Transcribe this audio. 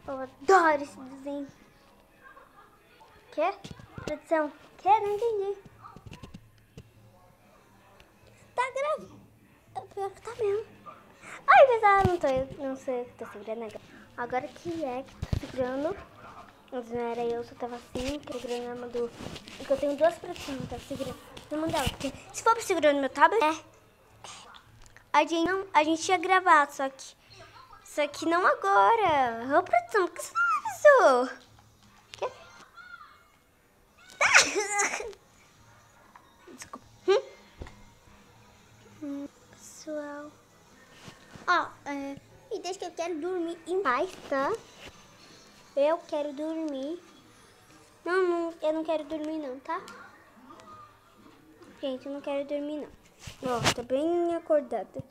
Eu adoro esse desenho. Quê? Produção? Quê? Não entendi. Tá gravando. Pior que tá mesmo. Ai, pessoal, não sei o que tô segurando agora. Que é que tô segurando. Mas não era eu, só tava assim, segurando a arma do... Porque eu tenho duas produções, eu tava segurando na mão dela. Porque se for segurando meu tablet, a gente ia gravar, só que não agora. Ô, produção, por que você não avisou? Quê? Desculpa. Pessoal. Ó, e desde que eu quero dormir em paz, tá? Eu quero dormir. Não, eu não quero dormir não, tá? Gente, eu não quero dormir não. Ó, tô bem acordada.